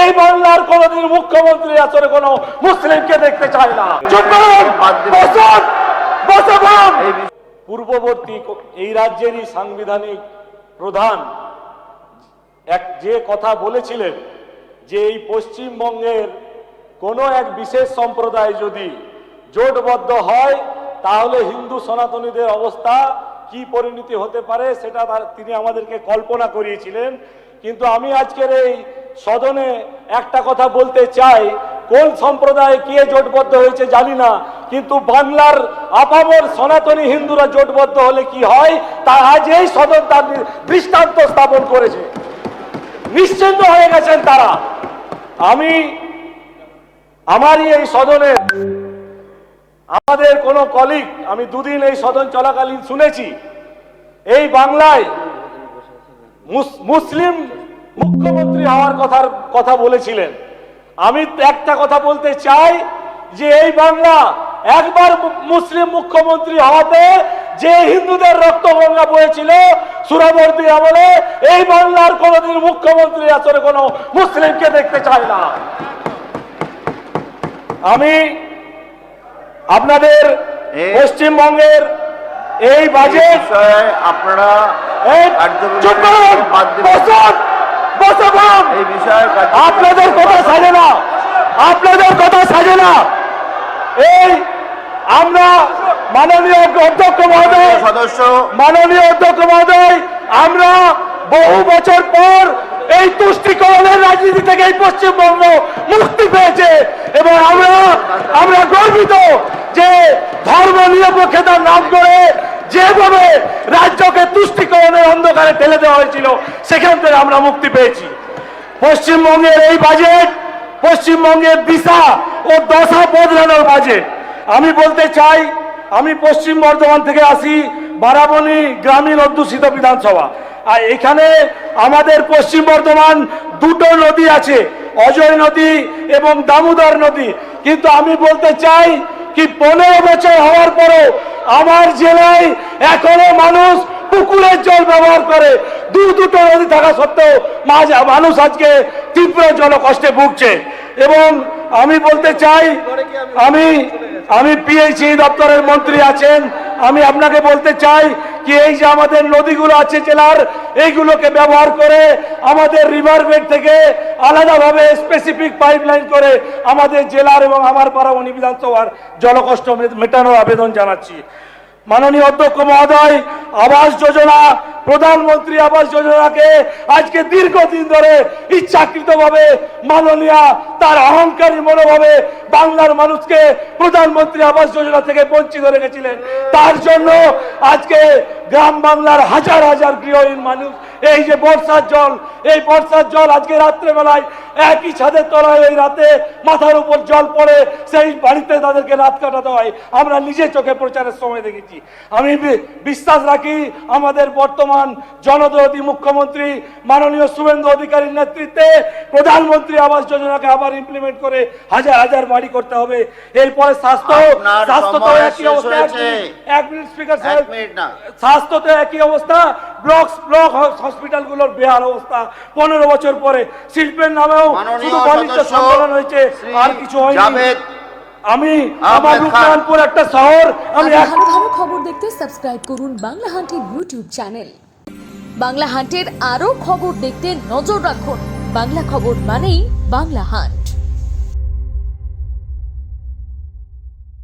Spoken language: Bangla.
এই বাংলার কোনদিন মুখ্যমন্ত্রী আসলে কোনো মুসলিমকে দেখতে চায় না। পূর্ববর্তী এই রাজ্যেরই সাংবিধানিক প্রধান যে কথা বলেছিলেন যে এই পশ্চিমবঙ্গের কোনো এক বিশেষ সম্প্রদায় যদি জোটবদ্ধ হয় তাহলে হিন্দু সনাতনীদের অবস্থা কি পরিণতি হতে পারে সেটা তিনি আমাদেরকে কল্পনা করিয়েছিলেন। কিন্তু আমি আজকের এই সদনে একটা কথা বলতে চাই, কোন সম্প্রদায় কে জোটবদ্ধ হয়েছে জানি না, কিন্তু বাংলার আপামর সনাতনী হিন্দুরা জোটবদ্ধ হলে কি হয় তা আজ এই সদন তার দৃষ্টান্ত স্থাপন করেছে। নিশ্চিন্ত হয়ে গেছেন তারা। আমারই এই সদনে আমাদের কোন কলিগ, আমি দুদিন এই সদন চলাকালীন শুনেছি এই বাংলায় মুসলিম মুখ্যমন্ত্রী হওয়ার কথা বলেছিলেন। আমি একটা কথা বলতে চাই যে এই বাংলা একবার মুসলিম মুখ্যমন্ত্রী হওয়াতে যে হিন্দুদের রক্তগঙ্গা বয়েছিল সুরাবর্তী আমলে, এই বাংলার কোনদিন মুখ্যমন্ত্রী আসলে কোনো মুসলিমকে দেখতে চায় না। আমি আপনাদের পশ্চিমবঙ্গের এই বাজেট আপনারা আপনাদের কথা সাজে না, আপনাদের কথা সাজে না। এই আমরা মাননীয় অধ্যক্ষ মহোদয়, মাননীয় অধ্যক্ষ মহোদয়, আমরা বহু বছর পর এই তুষ্টিকরণের রাজনীতি থেকে এই পশ্চিমবঙ্গ মুক্তি পেয়েছে এবং আমরা গর্বিত যে ধর্ম নিরপেক্ষতার নাম করে যেভাবে রাজ্যকে তুষ্টিকরণের অন্ধকারে ঠেলে দেওয়া হয়েছিল সেখান থেকে আমরা মুক্তি পেয়েছি। পশ্চিমবঙ্গের এই বাজেট পশ্চিমবঙ্গের দিশা ও দশা বদলানোর বাজেট। আমি বলতে চাই, আমি পশ্চিম বর্ধমান থেকে আসি, বারাবণী গ্রামীণ অধ্যুষিত বিধানসভা। আর এখানে আমাদের পশ্চিম বর্ধমান দুটো নদী আছে, অজয় নদী এবং দামোদর নদী। কিন্তু আমি বলতে চাই কি 15 বছর হওয়ার পরও আমার জেলায় এখনো মানুষ পুকুরের জল ব্যবহার করে। দুটো নদী থাকা সত্ত্বেও মানুষ আজকে তীব্র জলকষ্টে ভুগছে। এবং আমি বলতে চাই, আমি পিএইচই দপ্তরের মন্ত্রী আছেন, আমি আপনাকে বলতে চাই কি এই যে আমাদের নদীগুলো আছে জেলার, এইগুলোকে ব্যবহার করে আমাদের রিভার বেড থেকে আলাদাভাবে স্পেসিফিক পাইপলাইন করে আমাদের জেলার এবং আমার বারাবণী বিধানসভার জলকষ্ট মেটানোর আবেদন জানাচ্ছি। মাননীয় অধ্যক্ষ মহোদয়, আবাস যোজনা, প্রধানমন্ত্রী আবাস যোজনাকে আজকে দীর্ঘদিন ধরে ইচ্ছাকৃতভাবে মাননীয়া তার অহংকারী মনোভাবে বাংলার মানুষকে প্রধানমন্ত্রী আবাস যোজনা থেকে বঞ্চিত রেখেছিলেন। তার জন্য আজকে গ্রাম বাংলার হাজার হাজার গৃহহীন মানুষ, এই যে বর্ষার জল, এই বর্ষার জল আজকে রাত্রেবেলায় একই ছাদের তলায় এই রাতে মাথার উপর জল পড়ে সেই বাড়িতে তাদেরকে রাত কাটাতে হয়। আমরা নিজে চোখে প্রচারের সময় দেখেছি। আমি বিশ্বাস রাখি আমাদের বর্তমান জনদরদী মুখ্যমন্ত্রী মাননীয় শুভেন্দু অধিকারীর নেতৃত্বে প্রধানমন্ত্রী আবাস যোজনাকে আবার ইমপ্লিমেন্ট করে হাজার হাজার বাড়ি করতে হবে। এরপরে স্বাস্থ্য তো একই অবস্থা, এক মিনিট স্পিকার সাহেব, স্বাস্থ্য তো একই অবস্থা, ব্লক হসপিটালগুলোর বেহাল অবস্থা। 15 বছর পরে শিল্পের নামেও শুধু বাণিজ্য সম্মেলন হয়েছে, আর কিছু হয়নি। আমি আমার রূপনারায়ণপুর একটা শহর। আমি ভালো ভালো খবর দেখতে সাবস্ক্রাইব করুন বাংলা হান্টের ইউটিউব চ্যানেল। বাংলা হান্টের আরো খবর দেখতে নজর রাখুন। বাংলা খবর মানেই বাংলা হান্ট।